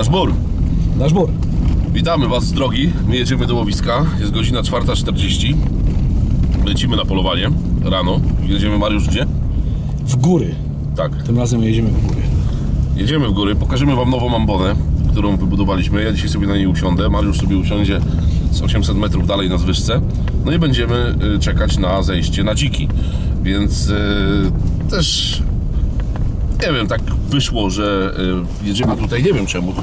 Nasz bór. Nasz bór. Witamy Was z drogi. My jedziemy do łowiska. Jest godzina 4:40. Lecimy na polowanie rano. Jedziemy, Mariusz, gdzie? W góry. Tak. Tym razem jedziemy w góry. Jedziemy w góry. Pokażemy Wam nową ambonę, którą wybudowaliśmy. Ja dzisiaj sobie na niej usiądę. Mariusz sobie usiądzie z 800 metrów dalej na zwyżce. No i będziemy czekać na zejście na dziki. Więc też... Nie wiem, tak wyszło, że jedziemy tutaj, nie wiem czemu.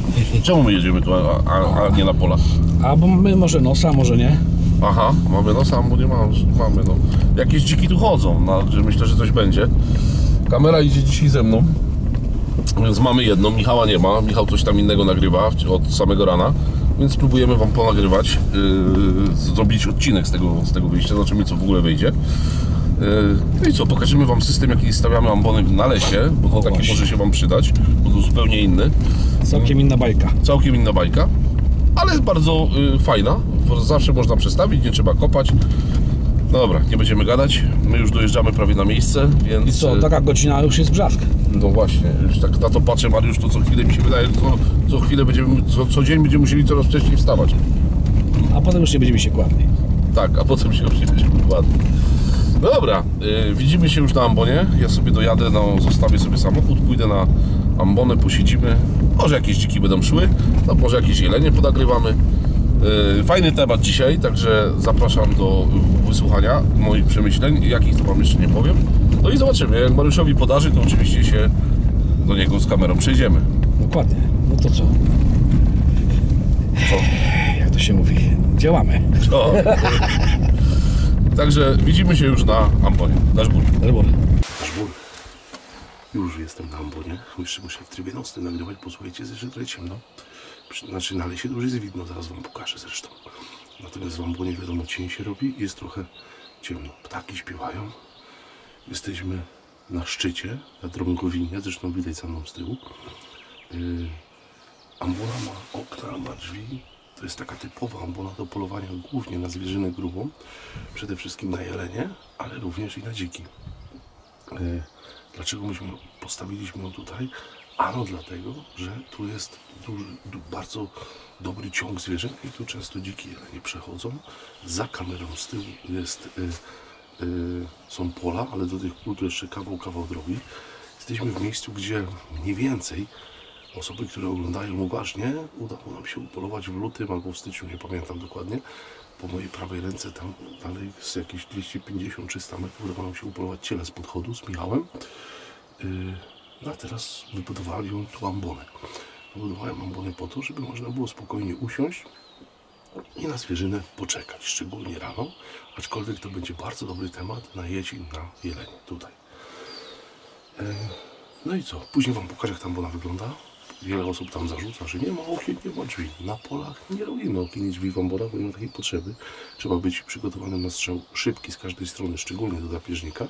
Czemu my jedziemy tu, a nie na pola? A bo my może nosa, może nie. Aha, mamy nosa, bo nie mamy, no. Jakieś dziki tu chodzą, no, że myślę, że coś będzie. Kamera idzie dzisiaj ze mną, więc mamy jedną, Michała nie ma. Michał coś tam innego nagrywa od samego rana, więc spróbujemy Wam ponagrywać, zrobić odcinek z tego wyjścia, zobaczymy co w ogóle wyjdzie. No i co, pokażemy Wam system, jaki stawiamy ambony na lesie, bo to taki może się Wam przydać, bo to zupełnie inny. Całkiem inna bajka. Całkiem inna bajka, ale jest bardzo fajna. Zawsze można przestawić, nie trzeba kopać. No dobra, nie będziemy gadać. My już dojeżdżamy prawie na miejsce, więc... I co, taka godzina już jest brzask. No właśnie, już tak na to patrzę, Mariusz, to co chwilę mi się wydaje, co chwilę będziemy, co dzień będziemy musieli coraz wcześniej wstawać. A potem już nie będziemy się kładli. Tak, a potem się już nie będziemy kładli. No dobra, widzimy się już na ambonie. Ja sobie dojadę, zostawię sobie samochód, pójdę na ambonę, posiedzimy. Może jakieś dziki będą szły, no może jakieś jelenie podagrywamy. Fajny temat dzisiaj, także zapraszam do wysłuchania moich przemyśleń, jakich to Wam jeszcze nie powiem. No i zobaczymy, jak Mariuszowi podarzy, to oczywiście się do niego z kamerą przejdziemy. Dokładnie, no to co? Co? Jak to się mówi? Działamy. O. Także widzimy się już na ambonie. Nasz bór. Nasz bór. Nasz bór. Już jestem na ambonie. Jeszcze muszę w trybie nocnym nagrywać, bo słuchajcie, jest jeszcze trochę ciemno. Znaczy na lesie już jest widno, zaraz Wam pokażę zresztą. Natomiast w ambonie wiadomo, cień się robi i jest trochę ciemno. Ptaki śpiewają. Jesteśmy na szczycie, na drągowinie, zresztą widać za mną z tyłu. Ambona ma okna, ma drzwi. To jest taka typowa ambona do polowania głównie na zwierzynę grubą, przede wszystkim na jelenie, ale również i na dziki. Dlaczego postawiliśmy ją tutaj? Ano dlatego, że tu jest bardzo dobry ciąg zwierząt i tu często dziki jelenie przechodzą. Za kamerą z tyłu są pola, ale do tych pól to jeszcze kawał drogi. Jesteśmy w miejscu, gdzie mniej więcej osoby, które oglądają uważnie, udało nam się upolować w lutym albo w styczniu, nie pamiętam dokładnie. Po mojej prawej ręce tam dalej z jakieś 250-300 metrów udało nam się upolować ciele z podchodu z Michałem. No a teraz wybudowałem tu ambonę. Wybudowałem ambonę po to, żeby można było spokojnie usiąść i na zwierzynę poczekać, szczególnie rano. Aczkolwiek to będzie bardzo dobry temat na jesień, na jelenie tutaj. No i co? Później Wam pokażę, jak ta ambona wygląda. Wiele osób tam zarzuca, że nie ma okien, nie ma drzwi. Na polach nie robimy okien i drzwi w ambonach, bo nie ma takiej potrzeby. Trzeba być przygotowanym na strzał szybki z każdej strony, szczególnie do drapieżnika,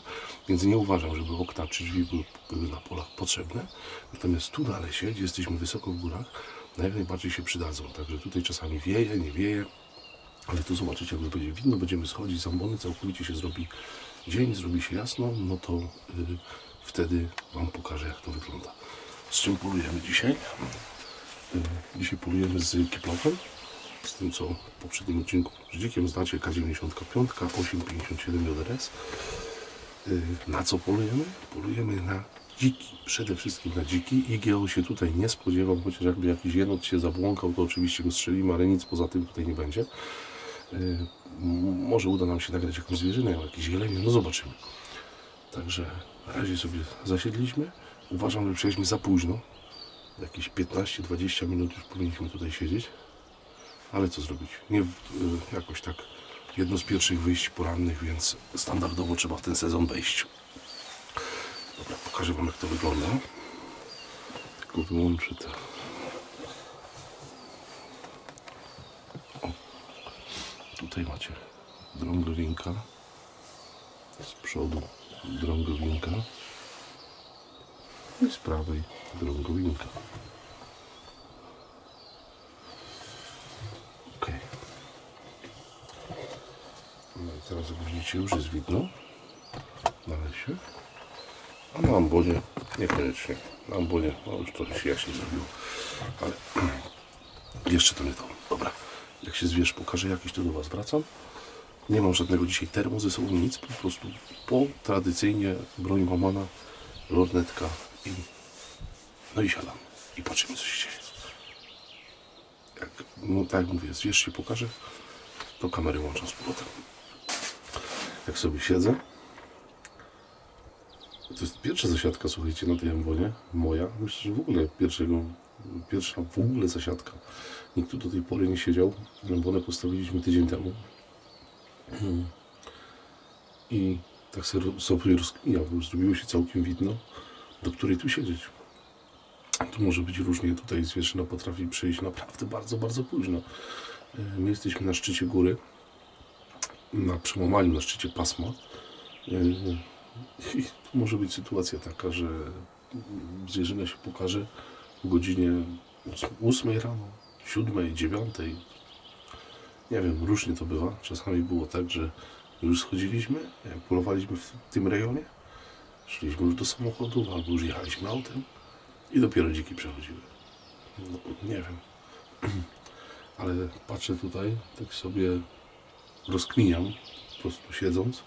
więc nie uważam, żeby okna czy drzwi były na polach potrzebne. Natomiast tu na lesie, gdzie jesteśmy wysoko w górach, jak najbardziej się przydadzą. Także tutaj czasami wieje, nie wieje, ale tu zobaczycie, jak już będzie widno, będziemy schodzić z ambony, całkowicie się zrobi dzień, zrobi się jasno, no to wtedy Wam pokażę, jak to wygląda. Z czym polujemy dzisiaj? Dzisiaj polujemy z kiplofem, z tym co w poprzednim odcinku z dzikiem znacie, K95, 857 JRS. Na co polujemy? Polujemy na dziki, przede wszystkim na dziki. IGO się tutaj nie spodziewam, chociaż jakby jakiś jenot się zabłąkał, to oczywiście go strzelimy, ale nic poza tym tutaj nie będzie. Może uda nam się nagrać jakąś zwierzynę, jakieś jelenie, no zobaczymy. Także na razie sobie zasiedliśmy. Uważam, że przyjechaliśmy za późno. Jakieś 15-20 minut już powinniśmy tutaj siedzieć. Ale co zrobić? Nie jakoś tak jedno z pierwszych wyjść porannych, więc standardowo trzeba w ten sezon wejść. Dobra, pokażę Wam, jak to wygląda. Tylko wyłączę to. O, tutaj macie drągowinka. Z przodu drągowinka. I z prawej drągowinka. Ok. No i teraz jak widzicie, już jest widno na lesie. A na ambonie niekoniecznie. Na ambonie już trochę się jaśniej zrobiło. Ale jeszcze to nie to. Dobra, jak się zwierz pokaże jakiś, to do Was wracam. Nie mam żadnego dzisiaj termo ze sobą, nic. Po prostu tradycyjnie broń łamana, lornetka i no i siadam. I patrzymy, co się dzieje. Tak jak mówię, zwierz się pokaże, to kamery łączą z powrotem. Jak sobie siedzę, to jest pierwsza zasiadka, słuchajcie, na tej ambonie, moja. Myślę, że w ogóle pierwsza w ogóle zasiadka. Nikt tu do tej pory nie siedział. Ambonę postawiliśmy tydzień temu. I tak sobie rozkminiał, bo już zrobiło się całkiem widno, do której tu siedzieć. Tu może być różnie, tutaj zwierzyna potrafi przyjść naprawdę bardzo, bardzo późno. My jesteśmy na szczycie góry, na przełamaniu, na szczycie pasma. I tu może być sytuacja taka, że zwierzyna się pokaże o godzinie 8 rano, 7, 9. Nie wiem, różnie to bywa. Czasami było tak, że już schodziliśmy, jak polowaliśmy w tym rejonie, szliśmy już do samochodów, albo już jechaliśmy autem i dopiero dziki przechodziły. No, nie wiem. Ale patrzę tutaj, tak sobie rozkminiam, po prostu siedząc.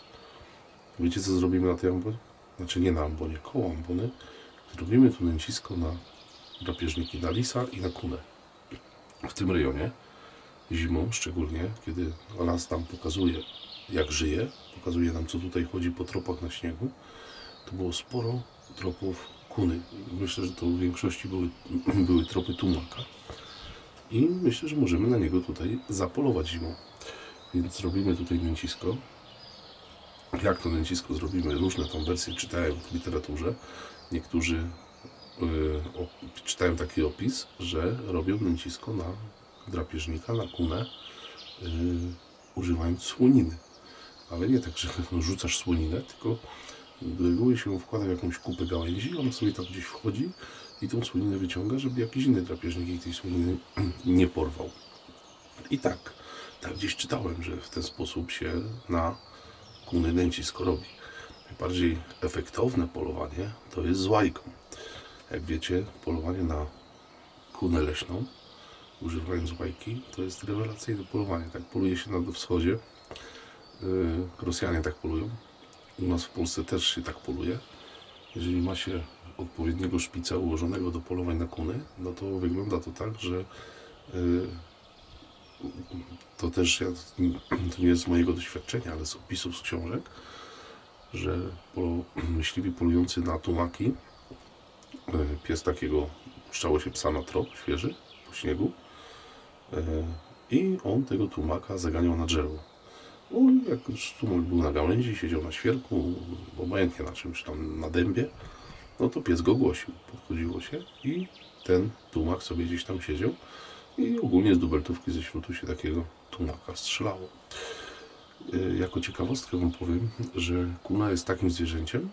Wiecie, co zrobimy na tej ambonie? Znaczy nie na ambonie, koło ambony. Zrobimy tu nęcisko na drapieżniki, na lisa i na kunę. W tym rejonie, zimą szczególnie, kiedy las tam pokazuje, jak żyje, pokazuje nam, co tutaj chodzi po tropach na śniegu, to było sporo tropów kuny. Myślę, że to w większości były tropy tumaka. I myślę, że możemy na niego tutaj zapolować zimą. Więc zrobimy tutaj nęcisko. Jak to nęcisko zrobimy? Różne tam wersje czytałem w literaturze. Niektórzy czytałem taki opis, że robią nęcisko na drapieżnika, na kunę, używając słoniny. Ale nie tak, że rzucasz słoninę, tylko do reguły się wkłada w jakąś kupę gałęzi, ona sobie tam gdzieś wchodzi i tą słoninę wyciąga, żeby jakiś inny drapieżnik jej tej słoniny nie porwał. I tak gdzieś czytałem, że w ten sposób się na kuny nęcisko robi. Najbardziej efektowne polowanie to jest z łajką. Jak wiecie, polowanie na kunę leśną, używając łajki, to jest rewelacyjne polowanie. Tak poluje się na wschodzie. Rosjanie tak polują. U nas w Polsce też się tak poluje. Jeżeli ma się odpowiedniego szpica ułożonego do polowań na kuny, no to wygląda to tak, że to też to nie jest z mojego doświadczenia, ale z opisów z książek, że myśliwi polujący na tumaki, pies takiego, puszczało się psa na trop świeży po śniegu i on tego tumaka zaganiał na drzewo. Jak już tumak był na gałęzi, siedział na świerku, obojętnie na czymś tam, na dębie, no to pies go głosił, podchodziło się i ten tumak sobie gdzieś tam siedział i ogólnie z dubeltówki ze śrutu się takiego tumaka strzelało. Jako ciekawostkę wam powiem, że kuna jest takim zwierzęciem,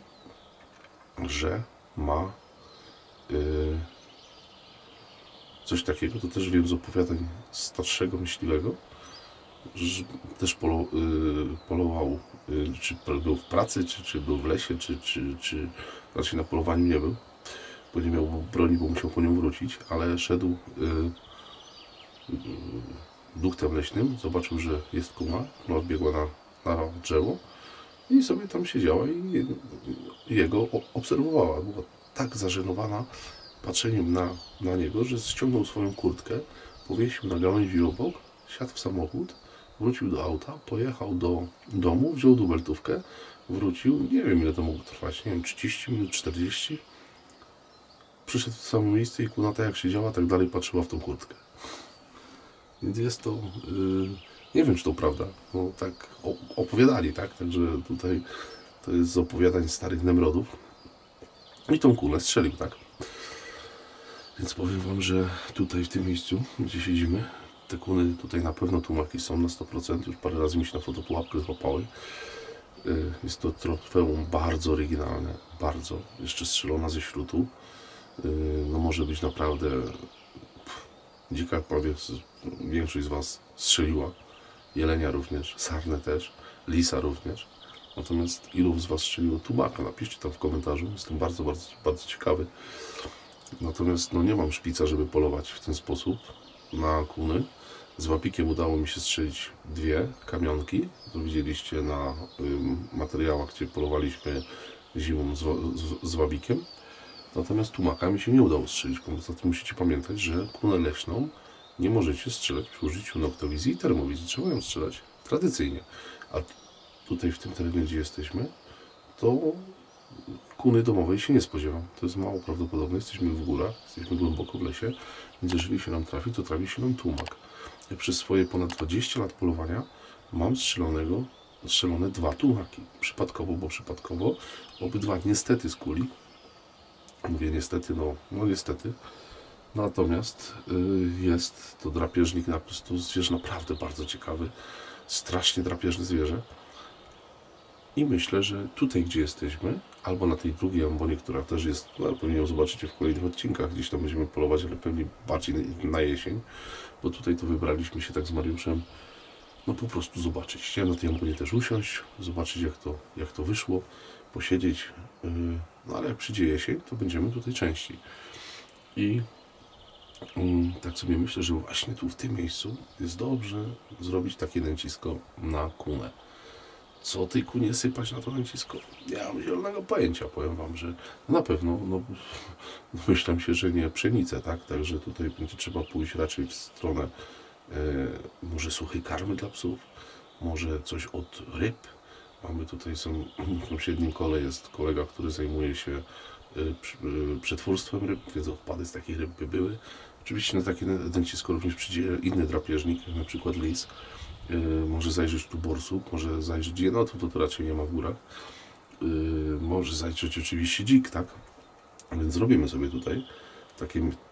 że ma coś takiego, to też wiem z opowiadań starszego myśliwego, że też polował, czy był w pracy, czy był w lesie, czy raczej na polowaniu nie był, bo nie miał broni, bo musiał po nią wrócić, ale szedł duchtem leśnym, zobaczył, że jest kuna wbiegła na drzewo i sobie tam siedziała i jego obserwowała. Była tak zażenowana patrzeniem na niego, że ściągnął swoją kurtkę, powiesił na gałęzi obok, siadł w samochód, wrócił do auta, pojechał do domu, wziął dubeltówkę, wrócił, nie wiem ile to mogło trwać, nie wiem, 30 minut, 40. Przyszedł w samo miejsce i kuna tak jak siedziała, tak dalej patrzyła w tą kurtkę. Więc jest to, nie wiem czy to prawda, bo tak opowiadali, tak? Także tutaj to jest z opowiadań starych Nemrodów. I tą kulę strzelił, tak? Więc powiem wam, że tutaj w tym miejscu, gdzie siedzimy, te kuny tutaj na pewno tumaki są na 100%, już parę razy mi się na fotopułapkę złapały. Jest to trofeum bardzo oryginalne, bardzo, jeszcze strzelona ze śrutu. No może być naprawdę dzika, jak prawie większość z was strzeliła. Jelenia również, sarnę też, lisa również. Natomiast ilu z Was strzeliło tumaka? Napiszcie tam w komentarzu, jestem bardzo, bardzo, bardzo ciekawy. Natomiast no, nie mam szpica, żeby polować w ten sposób na kuny. Z wapikiem udało mi się strzelić 2 kamionki. To widzieliście na materiałach, gdzie polowaliśmy zimą z wabikiem. Natomiast tumaka mi się nie udało strzelić. Poza tym musicie pamiętać, że kunę leśną nie możecie strzelać przy użyciu noktowizji i termowizji. Trzeba ją strzelać tradycyjnie. A tutaj w tym terenie, gdzie jesteśmy, to kuny domowej się nie spodziewam. To jest mało prawdopodobne. Jesteśmy w górach, jesteśmy głęboko w lesie, więc jeżeli się nam trafi, to trafi się nam tumak. Ja przez swoje ponad 20 lat polowania mam strzelone 2 tumaki. Przypadkowo, bo przypadkowo. Obydwa niestety z kuli. Mówię niestety, no niestety. Natomiast jest to drapieżnik, po prostu zwierzę naprawdę bardzo ciekawy. Strasznie drapieżne zwierzę. I myślę, że tutaj, gdzie jesteśmy, albo na tej drugiej ambonie, która też jest, no, pewnie ją zobaczycie w kolejnych odcinkach, gdzieś tam będziemy polować, ale pewnie bardziej na jesień, bo tutaj to wybraliśmy się tak z Mariuszem, no po prostu zobaczyć. Chciałem na tej ambonie też usiąść, zobaczyć jak to wyszło, posiedzieć, no ale jak przyjdzie jesień, to będziemy tutaj częściej. I tak sobie myślę, że właśnie tu w tym miejscu jest dobrze zrobić takie nęcisko na kunę. Co tej kunie sypać na to nęcisko? Nie mam zielonego pojęcia, powiem Wam, że na pewno, no, myślę się, że nie pszenicę, tak? Także tutaj będzie trzeba pójść raczej w stronę może suchej karmy dla psów, może coś od ryb. Mamy tutaj, w sąsiednim kole jest kolega, który zajmuje się przetwórstwem ryb, więc odpady z takich ryb by były. Oczywiście na takie nęcisko również przyjdzie inny drapieżnik, jak na przykład lis. Może zajrzeć tu borsuk, może zajrzeć jenot, to raczej nie ma w górach. Może zajrzeć oczywiście dzik, tak? Więc zrobimy sobie tutaj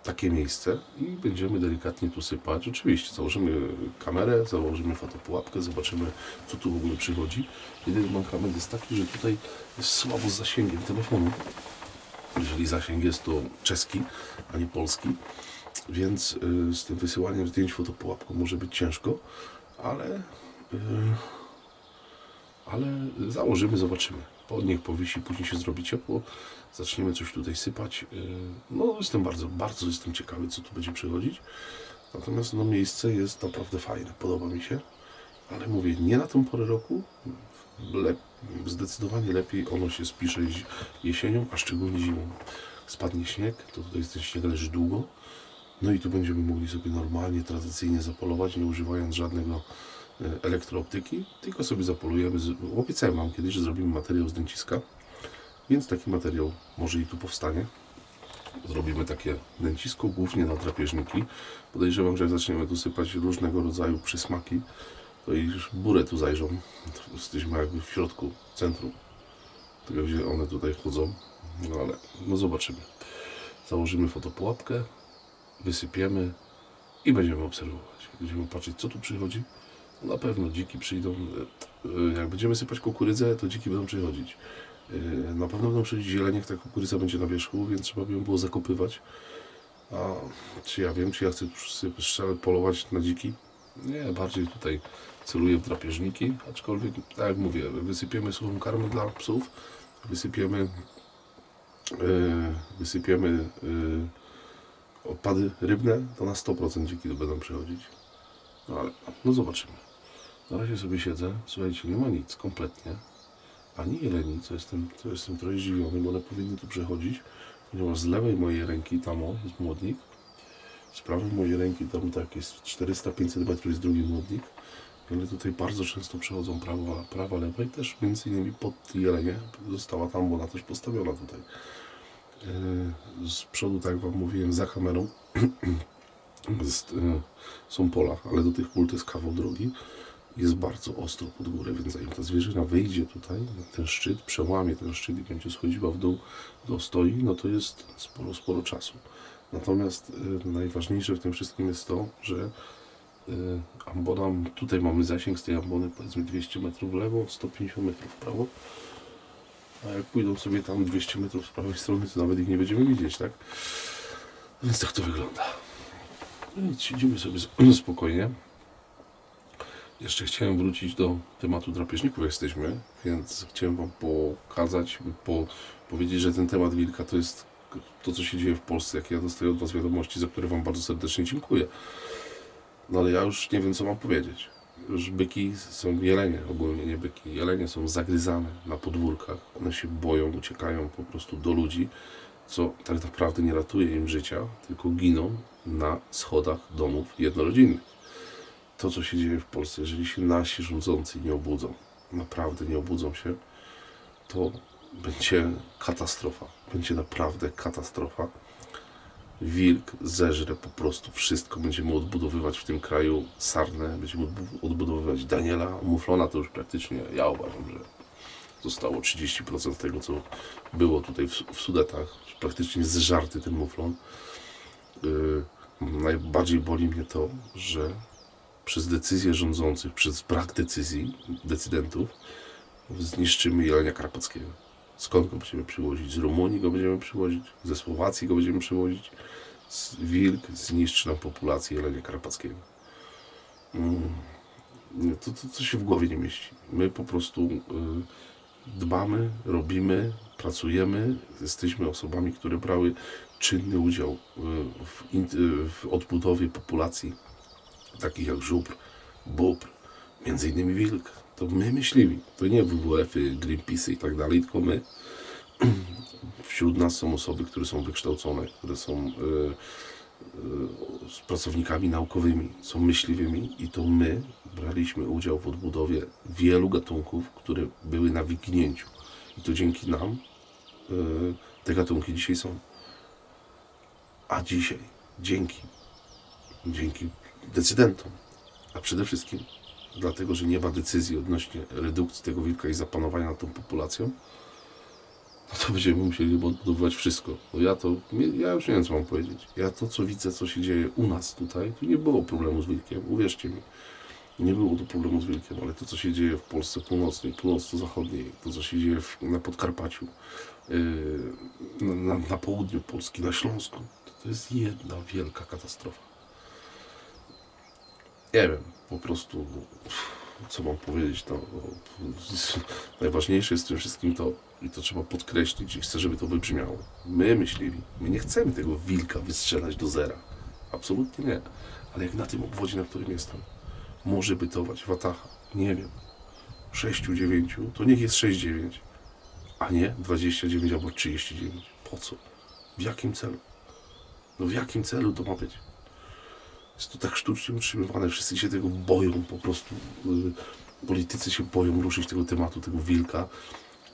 takie miejsce i będziemy delikatnie tu sypać. Oczywiście założymy kamerę, założymy fotopułapkę, zobaczymy, co tu w ogóle przychodzi. Jedyny mankament jest taki, że tutaj jest słabo z zasięgiem telefonu. Jeżeli zasięg jest, to czeski, a nie polski. Więc z tym wysyłaniem zdjęć fotopułapką może być ciężko. Ale założymy, zobaczymy. Niech powisi, później się zrobi ciepło. Zaczniemy coś tutaj sypać. No jestem bardzo jestem ciekawy, co tu będzie przychodzić. Natomiast no, miejsce jest naprawdę fajne, podoba mi się. Ale mówię, nie na tą porę roku. Zdecydowanie lepiej ono się spisze jesienią, a szczególnie zimą. Spadnie śnieg, to tutaj ten śnieg leży długo. No i tu będziemy mogli sobie normalnie, tradycyjnie zapolować, nie używając żadnego elektrooptyki, tylko sobie zapolujemy. Obiecałem Wam kiedyś, że zrobimy materiał z nęciska, więc taki materiał może i tu powstanie. Zrobimy takie nęcisko, głównie na drapieżniki. Podejrzewam, że jak zaczniemy tu sypać różnego rodzaju przysmaki, to już burę tu zajrzą. Jesteśmy jakby w środku, centrum tego, gdzie one tutaj chodzą. No ale no zobaczymy. Założymy fotopułapkę, wysypiemy i będziemy obserwować. Będziemy patrzeć, co tu przychodzi. Na pewno dziki przyjdą. Jak będziemy sypać kukurydzę, to dziki będą przychodzić. Na pewno będą przychodzić zielenie, jak ta kukurydza będzie na wierzchu, więc trzeba by ją było zakopywać. A czy ja wiem, czy ja chcę polować na dziki? Nie, bardziej tutaj celuję w drapieżniki, aczkolwiek, tak jak mówię, wysypiemy suchą karmę dla psów, wysypiemy odpady rybne, to na 100% dziki tu będą przychodzić. No ale no zobaczymy. Na razie sobie siedzę, słuchajcie, nie ma nic kompletnie, ani jeleni, co jestem trochę zdziwiony, bo one powinny tu przechodzić, ponieważ z lewej mojej ręki, tam jest młodnik, z prawej mojej ręki, tam tak jest 400-500 metrów jest drugi młodnik, ale tutaj bardzo często przechodzą prawa, lewa i też między innymi pod jelenie została tam ambona też postawiona tutaj. Z przodu, tak jak Wam mówiłem, za kamerą są pola, ale do tych pól to jest kawał drogi. Jest bardzo ostro pod górę, więc zanim ta zwierzyna wejdzie tutaj na ten szczyt, przełamie ten szczyt i będzie schodziła w dół do ostoi, no to jest sporo czasu. Natomiast najważniejsze w tym wszystkim jest to, że ambona, tutaj mamy zasięg z tej ambony powiedzmy 200 metrów w lewo, 150 metrów w prawo. A jak pójdą sobie tam 200 metrów z prawej strony, to nawet ich nie będziemy widzieć, tak? Więc tak to wygląda. No i siedzimy sobie spokojnie. Jeszcze chciałem wrócić do tematu drapieżników, jak jesteśmy, więc chciałem Wam pokazać, powiedzieć, że ten temat wilka to jest to, co się dzieje w Polsce, jakie ja dostaję od Was wiadomości, za które Wam bardzo serdecznie dziękuję. No ale ja już nie wiem, co mam powiedzieć. Już byki są, jelenie ogólnie, nie byki, jelenie są zagryzane na podwórkach, one się boją, uciekają po prostu do ludzi, co tak naprawdę nie ratuje im życia, tylko giną na schodach domów jednorodzinnych. To, co się dzieje w Polsce, jeżeli się nasi rządzący nie obudzą, naprawdę nie obudzą się, to będzie katastrofa. Będzie naprawdę katastrofa. Wilk zeżre po prostu wszystko. Będziemy odbudowywać w tym kraju sarnę, będziemy odbudowywać Daniela. Muflona to już praktycznie, ja uważam, że zostało 30% tego, co było tutaj w Sudetach. Praktycznie zżarty ten muflon. Najbardziej boli mnie to, że przez decyzje rządzących, przez brak decyzji decydentów zniszczymy jelenia karpackiego. Skąd go będziemy przywozić? Z Rumunii go będziemy przywozić? Ze Słowacji go będziemy przywozić? Wilk zniszczy nam populację jelenia karpackiego. To się w głowie nie mieści. My po prostu dbamy, robimy, pracujemy, jesteśmy osobami, które brały czynny udział w odbudowie populacji takich jak żubr, bóbr, między innymi wilk. To my myśliwi, to nie WWF-y, Greenpeace'y i tak dalej, tylko my. Wśród nas są osoby, które są wykształcone, które są z pracownikami naukowymi, są myśliwymi i to my braliśmy udział w odbudowie wielu gatunków, które były na wyginięciu. I to dzięki nam te gatunki dzisiaj są. A dzisiaj dzięki decydentom, a przede wszystkim dlatego, że nie ma decyzji odnośnie redukcji tego wilka i zapanowania nad tą populacją, no to będziemy musieli odbudowywać wszystko. Bo ja już nie wiem, co mam powiedzieć. Ja to, co widzę, co się dzieje u nas tutaj, tu nie było problemu z wilkiem, uwierzcie mi. Nie było tu problemu z wilkiem, ale to, co się dzieje w Polsce północnej, północno-zachodniej, to, co się dzieje na Podkarpaciu, na południu Polski, na Śląsku, to jest jedna wielka katastrofa. Nie wiem, po prostu, co mam powiedzieć, no, najważniejsze jest w tym wszystkim to, i to trzeba podkreślić i chcę, żeby to wybrzmiało. My myśliwi, my nie chcemy tego wilka wystrzelać do zera. Absolutnie nie. Ale jak na tym obwodzie, na którym jestem, może bytować wataha, nie wiem, 6-9, to niech jest 6-9, a nie 29 albo 39. Po co? W jakim celu? No w jakim celu to ma być? Jest to tak sztucznie utrzymywane, wszyscy się tego boją po prostu. Politycy się boją ruszyć tego tematu, tego wilka.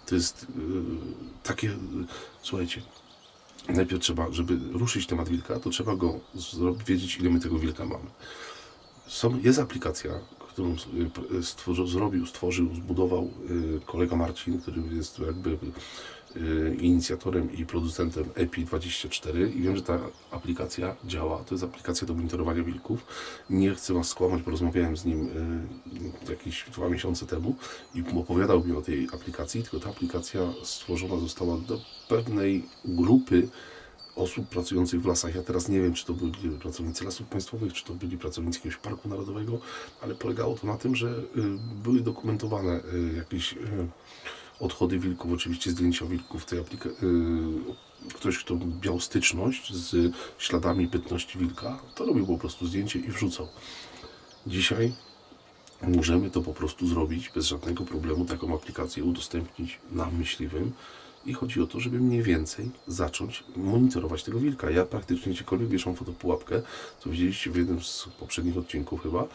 To jest takie, słuchajcie, najpierw trzeba, żeby ruszyć temat wilka, to trzeba go wiedzieć, ile my tego wilka mamy. Jest aplikacja, którą stworzył, zbudował kolega Marcin, który jest jakby inicjatorem i producentem EPI24 i wiem, że ta aplikacja działa. To jest aplikacja do monitorowania wilków. Nie chcę Was skłamać, bo rozmawiałem z nim jakieś 2 miesiące temu i opowiadał mi o tej aplikacji, tylko ta aplikacja stworzona została do pewnej grupy osób pracujących w lasach. Ja teraz nie wiem, czy to byli pracownicy Lasów Państwowych, czy to byli pracownicy jakiegoś parku narodowego, ale polegało to na tym, że były dokumentowane jakieś odchody wilków, oczywiście zdjęcia wilków w tej aplikacji. Ktoś, kto miał styczność z śladami bytności wilka, to robił po prostu zdjęcie i wrzucał. Dzisiaj możemy to po prostu zrobić bez żadnego problemu, taką aplikację udostępnić nam myśliwym. I chodzi o to, żeby mniej więcej zacząć monitorować tego wilka. Ja praktycznie gdziekolwiek wieszam fotopułapkę, co widzieliście w jednym z poprzednich odcinków chyba,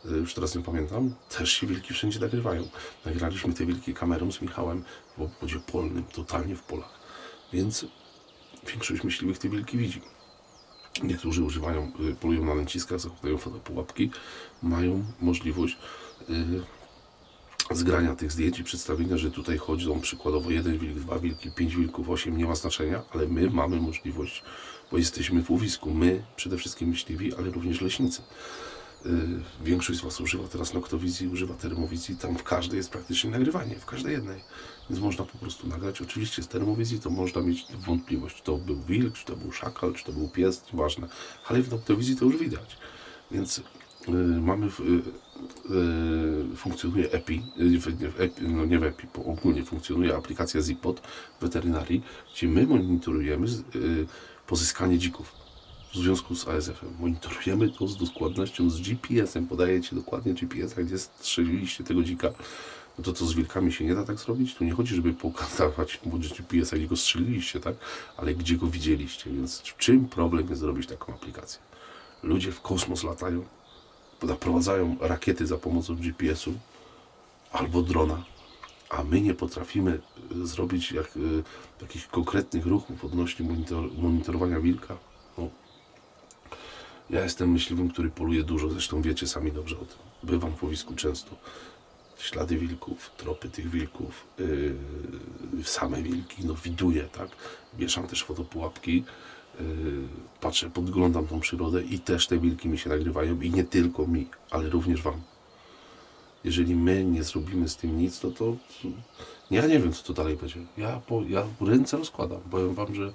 już teraz nie pamiętam, też się wilki wszędzie nagrywają. Nagraliśmy te wilki kamerą z Michałem w obwodzie polnym, totalnie w polach. Więc większość myśliwych te wilki widzi. Niektórzy polują na lęciskach, zakładają fotopułapki, mają możliwość zgrania tych zdjęć i przedstawienia, że tutaj chodzą przykładowo 1 wilk, 2 wilki, 5 wilków, 8, nie ma znaczenia, ale my mamy możliwość, bo jesteśmy w łowisku. My, przede wszystkim myśliwi, ale również leśnicy. Większość z Was używa teraz noktowizji, używa termowizji, tam w każdej jest praktycznie nagrywanie, w każdej jednej. Więc można po prostu nagrać. Oczywiście z termowizji to można mieć wątpliwość, czy to był wilk, czy to był szakal, czy to był pies, nieważne. Ale w noktowizji to już widać. Więc mamy funkcjonuje EPI, nie w EPI, bo ogólnie funkcjonuje aplikacja Zipod w weterynarii, gdzie my monitorujemy pozyskanie dzików w związku z ASF-em. Monitorujemy to z dokładnością, z GPS-em, podajecie dokładnie GPS-a, gdzie strzeliliście tego dzika. No to co, z wilkami się nie da tak zrobić? Tu nie chodzi, żeby pokazywać GPS-a, gdzie go strzeliliście, tak? Ale gdzie go widzieliście, więc w czym problem jest zrobić taką aplikację? Ludzie w kosmos latają, naprowadzają rakiety za pomocą GPS-u albo drona, a my nie potrafimy zrobić takich konkretnych ruchów odnośnie monitorowania wilka. No. Ja jestem myśliwym, który poluje dużo, zresztą wiecie sami dobrze o tym. Bywam w łowisku często. Ślady wilków, tropy tych wilków, same wilki, no widuję, tak? Wieszam też fotopułapki, patrzę, podglądam tą przyrodę i też te wilki mi się nagrywają i nie tylko mi, ale również wam. Jeżeli my nie zrobimy z tym nic, to ja nie wiem, co to dalej będzie. Ja ręce rozkładam. Powiem wam, że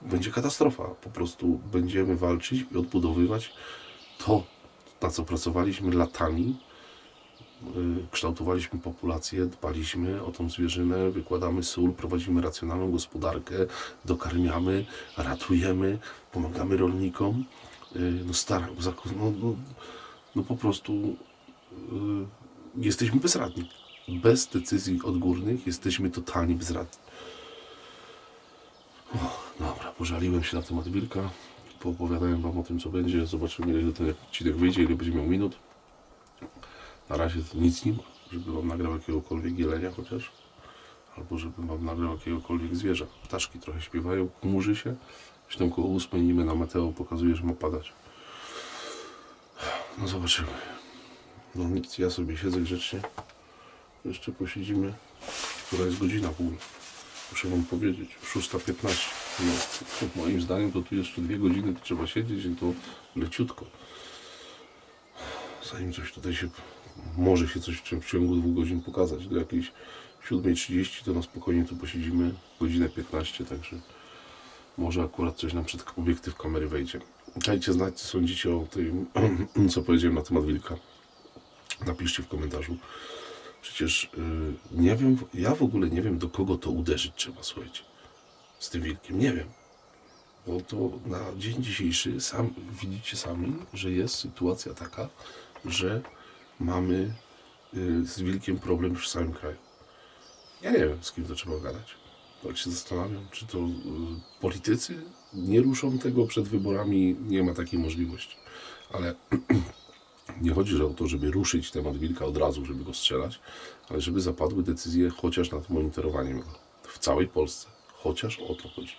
będzie katastrofa. Po prostu będziemy walczyć i odbudowywać to, na co pracowaliśmy latami. Kształtowaliśmy populację, dbaliśmy o tą zwierzynę, wykładamy sól, prowadzimy racjonalną gospodarkę, dokarmiamy, ratujemy, pomagamy rolnikom. No po prostu jesteśmy bezradni. Bez decyzji odgórnych jesteśmy totalnie bezradni. Dobra, pożaliłem się na temat wilka, poopowiadałem wam o tym, co będzie, zobaczymy, ile ten odcinek wyjdzie, ile będzie miał minut. Na razie to nic nie ma, żeby wam nagrał jakiegokolwiek jelenia chociaż, albo żeby wam nagrał jakiegokolwiek zwierza. Ptaszki trochę śpiewają, chmurzy się, zresztą koło 8 niby na meteo pokazuje, że ma padać. No zobaczymy. No nic, ja sobie siedzę grzecznie. Jeszcze posiedzimy. Która jest godzina w ogóle? Muszę wam powiedzieć, 6:15. No, moim zdaniem to tu jeszcze 2 godziny to trzeba siedzieć i to leciutko. Zanim coś tutaj się, może się coś w ciągu 2 godzin pokazać. Do jakiejś 7:30 to na spokojnie tu posiedzimy, godzinę 15, także może akurat coś nam przed obiektyw kamery wejdzie. Dajcie znać, co sądzicie o tym, co powiedziałem na temat wilka. Napiszcie w komentarzu. Przecież nie wiem, ja w ogóle nie wiem, do kogo to uderzyć trzeba, słuchajcie, z tym wilkiem. Nie wiem. Bo to na dzień dzisiejszy widzicie sami, że jest sytuacja taka, że mamy z wilkiem problem w całym kraju. Ja nie wiem, z kim to trzeba gadać. Tak się zastanawiam, czy to politycy nie ruszą tego przed wyborami, nie ma takiej możliwości. Ale nie chodzi o to, żeby ruszyć temat wilka od razu, żeby go strzelać, ale żeby zapadły decyzje chociaż nad monitorowaniem go w całej Polsce. Chociaż o to chodzi.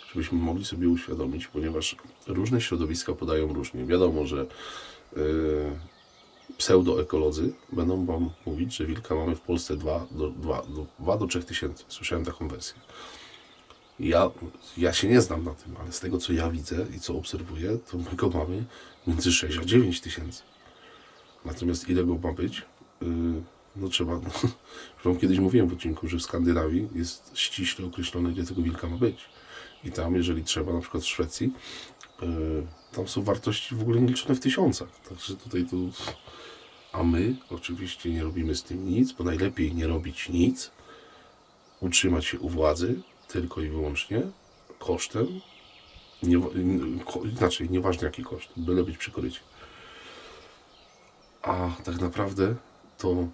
Żebyśmy mogli sobie uświadomić, ponieważ różne środowiska podają różnie. Wiadomo, że pseudoekolodzy będą wam mówić, że wilka mamy w Polsce 2 do 3 tysięcy. Słyszałem taką wersję. Ja się nie znam na tym, ale z tego, co ja widzę i co obserwuję, to my go mamy między 6 a 9 tysięcy. Natomiast ile go ma być? No trzeba... Wam kiedyś mówiłem w odcinku, że w Skandynawii jest ściśle określone, gdzie tego wilka ma być. I tam, jeżeli trzeba, na przykład w Szwecji, tam są wartości w ogóle nie liczone w tysiącach. Także tutaj to... A my oczywiście nie robimy z tym nic, bo najlepiej nie robić nic, utrzymać się u władzy, tylko i wyłącznie kosztem, inaczej, nieważne jaki koszt, byle być przy korycie. A tak naprawdę to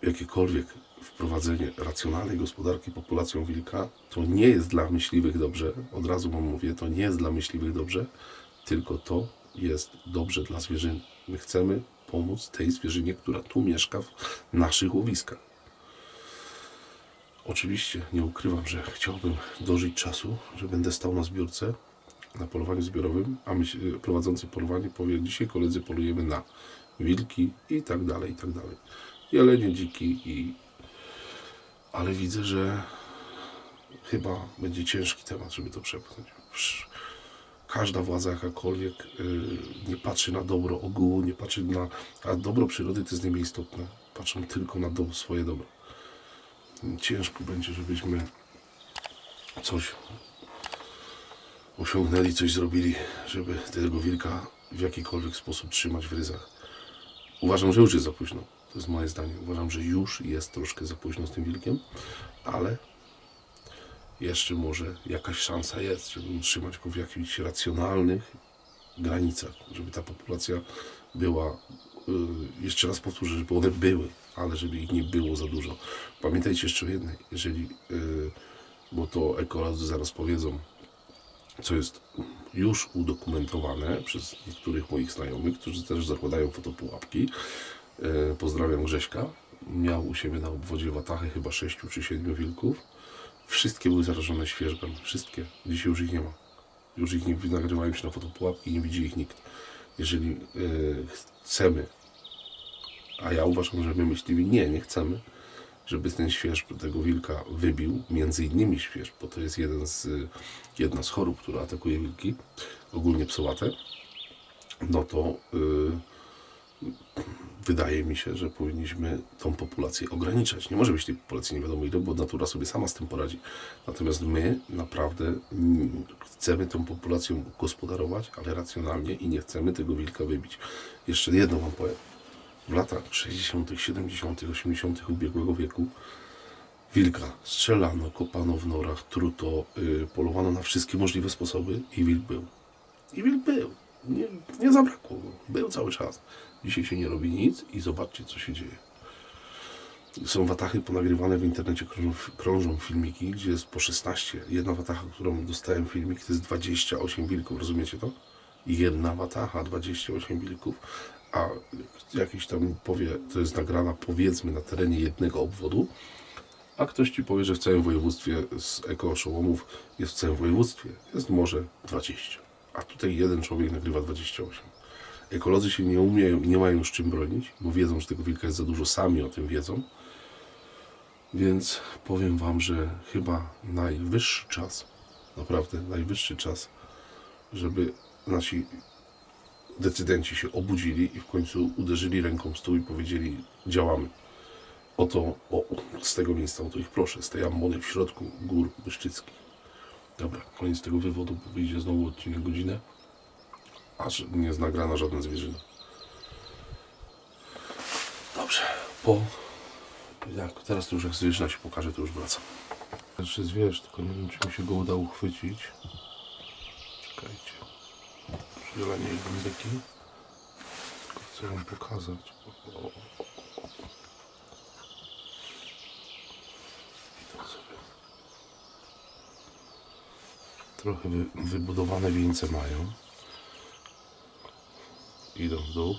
jakiekolwiek wprowadzenie racjonalnej gospodarki populacją wilka to nie jest dla myśliwych dobrze, od razu wam mówię, to nie jest dla myśliwych dobrze, tylko to jest dobrze dla zwierzyny. My chcemy pomóc tej zwierzynie, która tu mieszka w naszych łowiskach. Oczywiście nie ukrywam, że chciałbym dożyć czasu, że będę stał na zbiórce, na polowaniu zbiorowym, a prowadzący polowanie powie, dzisiaj koledzy polujemy na wilki i tak dalej, i tak dalej. Jelenie, dziki ale widzę, że chyba będzie ciężki temat, żeby to przepchnąć. Każda władza jakakolwiek nie patrzy na dobro ogółu, nie patrzy na... A dobro przyrody to jest najmniej istotne. Patrzą tylko na swoje dobro. Ciężko będzie, żebyśmy coś osiągnęli, coś zrobili, żeby tego wilka w jakikolwiek sposób trzymać w ryzach. Uważam, że już jest za późno. To jest moje zdanie. Uważam, że już jest troszkę za późno z tym wilkiem, ale jeszcze może jakaś szansa jest, żeby utrzymać go w jakichś racjonalnych granicach, żeby ta populacja była, jeszcze raz powtórzę, żeby one były, ale żeby ich nie było za dużo. Pamiętajcie jeszcze o jednej, jeżeli, bo to ekolodzy zaraz powiedzą, co jest już udokumentowane przez niektórych moich znajomych, którzy też zakładają fotopułapki. Pozdrawiam Grześka. Miał u siebie na obwodzie Watachy chyba 6 czy 7 wilków. Wszystkie były zarażone świerzbem. Wszystkie. Dzisiaj już ich nie ma. Już ich nie nagrywają się na fotopułapki i nie widzi ich nikt. Jeżeli chcemy, a ja uważam, że my myśliwi nie chcemy, żeby ten świerzb tego wilka wybił, między innymi świerzb, bo to jest jedna z chorób, która atakuje wilki, ogólnie psowate, no to wydaje mi się, że powinniśmy tą populację ograniczać. Nie może być tej populacji nie wiadomo ile, bo natura sobie sama z tym poradzi. Natomiast my naprawdę chcemy tą populacją gospodarować, ale racjonalnie i nie chcemy tego wilka wybić. Jeszcze jedno wam powiem. W latach 60., 70., 80. ubiegłego wieku wilka strzelano, kopano w norach, truto, polowano na wszystkie możliwe sposoby i wilk był. I wilk był. Nie zabrakło go. Był cały czas. Dzisiaj się nie robi nic i zobaczcie, co się dzieje. Są watachy ponagrywane w internecie, krążą filmiki, gdzie jest po 16. Jedna watacha, którą dostałem filmik, to jest 28 wilków, rozumiecie to? Jedna watacha, 28 wilków, a jakiś tam powie, to jest nagrana powiedzmy na terenie jednego obwodu, a ktoś ci powie, że w całym województwie z eko-oszołomów jest w całym województwie, jest może 20. A tutaj jeden człowiek nagrywa 28. Ekolodzy się nie umieją i nie mają z czym bronić, bo wiedzą, że tego wilka jest za dużo, sami o tym wiedzą. Więc powiem wam, że chyba najwyższy czas, naprawdę najwyższy czas, żeby nasi decydenci się obudzili i w końcu uderzyli ręką w stół i powiedzieli: działamy. Z tego miejsca, o to ich proszę, z tej ambony w środku gór Byszczyckich. Dobra, koniec tego wywodu, bo wyjdzie znowu odcinek godzinę, aż nie jest nagrana żadna zwierzyna. Dobrze, jak teraz to już jak zwierzyna się pokaże, to już wracam. Jeszcze zwierz, tylko nie wiem, czy mi się go uda uchwycić. Czekajcie. Zielenie i gąbeki. Tylko chcę wam pokazać. Idą sobie. Trochę wybudowane wieńce mają. Idą w dół.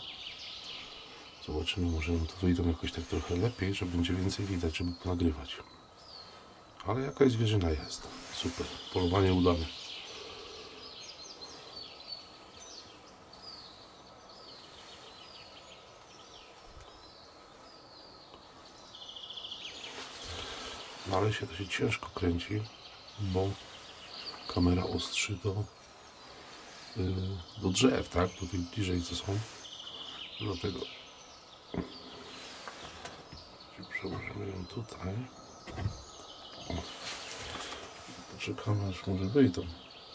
Zobaczymy, może to wyjdą jakoś tak trochę lepiej, że będzie więcej widać, żeby ponagrywać. Ale jakaś zwierzyna jest. Super. Polowanie udane. No ale się to się ciężko kręci, bo kamera ostrzy do drzew, tak? Do tych bliżej co są. Dlatego przełożymy ją tutaj. Poczekamy, aż może wyjdą.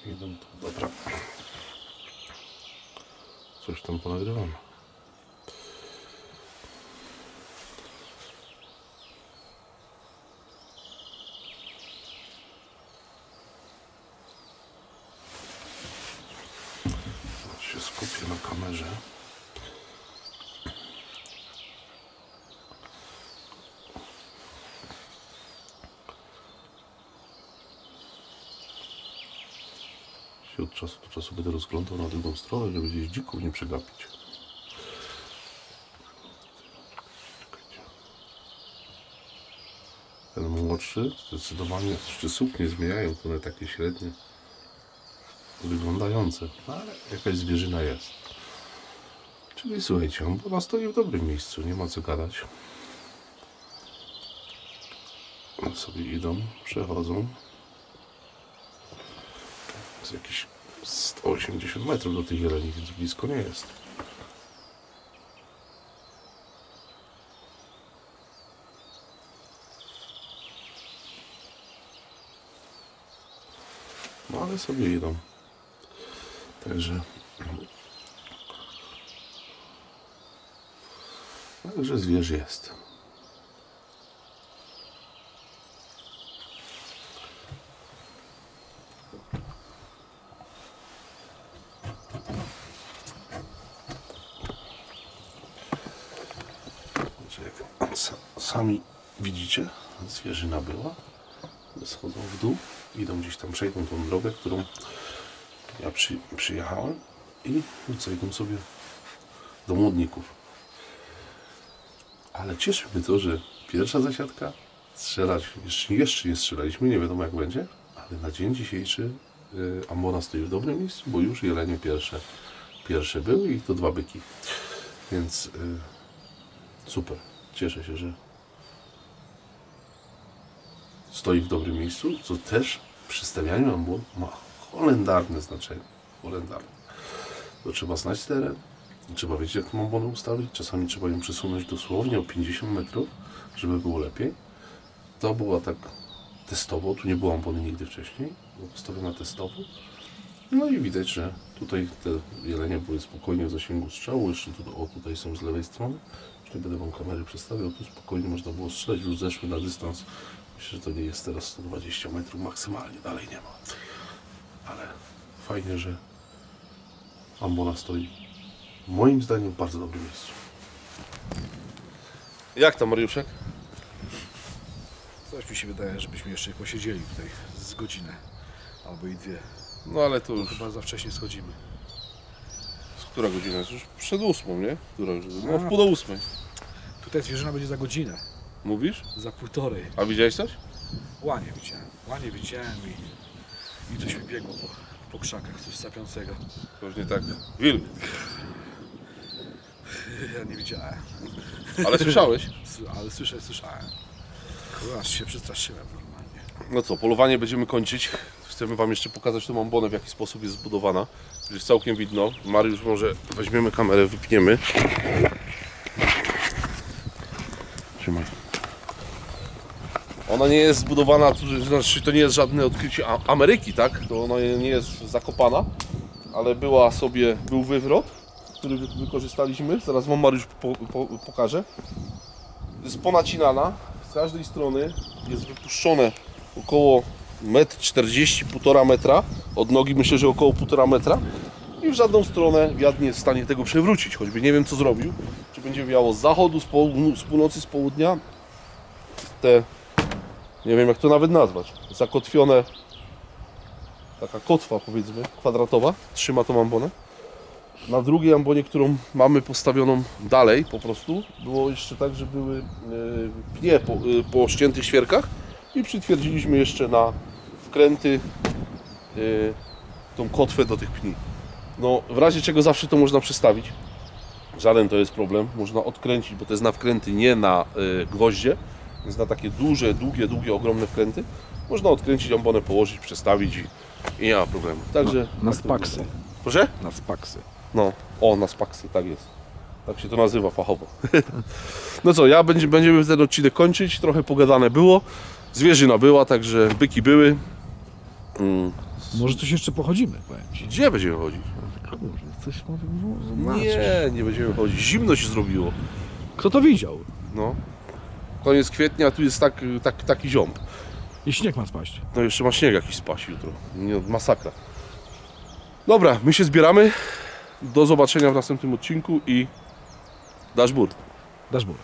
Idą tu. Dobra. Coś tam ponagrywamy. Się skupię na kamerze. Od czasu do czasu będę rozglądał na drugą stronę, żeby gdzieś dzików nie przegapić. Ten młodszy zdecydowanie jeszcze suknie zmieniają, one takie średnie wyglądające, ale jakaś zwierzyna jest. Czyli słuchajcie, ona stoi w dobrym miejscu, nie ma co gadać. One sobie idą, przechodzą. Jest jakieś 180 metrów do tych jeleni, więc blisko nie jest. No ale sobie idą. Także Także zwierz jest. Jak sami widzicie, zwierzyna była. Schodzą w dół, idą gdzieś tam, przejdą tą drogę, którą ja przyjechałem i zejdą sobie do Młodników. Ale cieszy mnie to, że pierwsza zasiadka, strzelać jeszcze nie strzelaliśmy, nie wiadomo jak będzie, ale na dzień dzisiejszy ambona stoi w dobrym miejscu, bo już jelenie pierwsze były i to 2 byki. Więc super, cieszę się, że stoi w dobrym miejscu, co też przy stawianiu ambon ma holendarne znaczenie. Holendarne. To trzeba znać teren, trzeba wiedzieć jak tą ambonę ustawić, czasami trzeba ją przesunąć dosłownie o 50 metrów, żeby było lepiej. To była tak testowo, tu nie było ambony nigdy wcześniej, była postawiona testowo. No i widać, że tutaj te jelenie były spokojnie w zasięgu strzału, jeszcze tutaj są z lewej strony. Już nie będę wam kamery przedstawiał, tu spokojnie można było strzelać, już zeszły na dystans. Myślę, że to nie jest teraz 120 metrów maksymalnie, dalej nie ma. Ale fajnie, że ambona stoi moim zdaniem w bardzo dobrym miejscu. Jak tam, Mariuszek? Coś mi się wydaje, żebyśmy jeszcze posiedzieli tutaj z godzinę albo i 2. No ale to już... Chyba za wcześnie schodzimy. Która godzina jest? Już przed 8, nie? Która już? No w pół do 8. Tutaj zwierzyna będzie za godzinę. Mówisz? Za 1,5. A widziałeś coś? Łanie widziałem i coś mi biegło po krzakach, coś sapiącego. Pewnie tak. Wilk. Ja nie widziałem. Ale słyszałeś? Ale słyszałem. Aż się przestraszyłem normalnie. No co, polowanie będziemy kończyć. Chcemy wam jeszcze pokazać tą ambonę, w jaki sposób jest zbudowana. Jest całkiem widno. Mariusz, może weźmiemy kamerę, wypniemy. Trzymaj. Ona nie jest zbudowana, znaczy to nie jest żadne odkrycie Ameryki, tak? To ona nie jest zakopana, ale był wywrot, który wykorzystaliśmy. Zaraz wam Mariusz pokaże. Jest ponacinana. Z każdej strony jest wypuszczone około 1,40 m, 1,5 metra. Od nogi myślę, że około 1,5 metra. I w żadną stronę wiatr nie jest w stanie tego przewrócić. Choćby nie wiem co zrobił. Czy będzie wiało z zachodu, z północy, z południa. Te, nie wiem jak to nawet nazwać, zakotwione, taka kotwa powiedzmy, kwadratowa, trzyma tą ambonę. Na drugiej ambonie, którą mamy postawioną dalej po prostu, było jeszcze tak, że były pnie po ściętych świerkach i przytwierdziliśmy jeszcze na wkręty tą kotwę do tych pni. No, w razie czego zawsze to można przestawić. Żaden to jest problem. Można odkręcić, bo to jest na wkręty, nie na gwoździe. Więc na takie duże, długie, ogromne wkręty można odkręcić, ambonę położyć, przestawić i nie ma problemu. Także Na spaksy. Proszę? Na spaksy. No, na spaksy, tak jest. Tak się to nazywa fachowo. No co, będziemy ten odcinek kończyć. Trochę pogadane było. Zwierzyna była, także byki były. Może coś jeszcze pochodzimy, powiem ci. Gdzie będziemy chodzić? Kurze, coś Nie będziemy chodzić. Zimno się zrobiło. Kto to widział? No. Koniec kwietnia, tu jest taki ziąb. I śnieg ma spaść. No jeszcze ma śnieg jakiś spaść jutro. Nie, masakra. Dobra, my się zbieramy. Do zobaczenia w następnym odcinku i dasz bór. Dasz bór.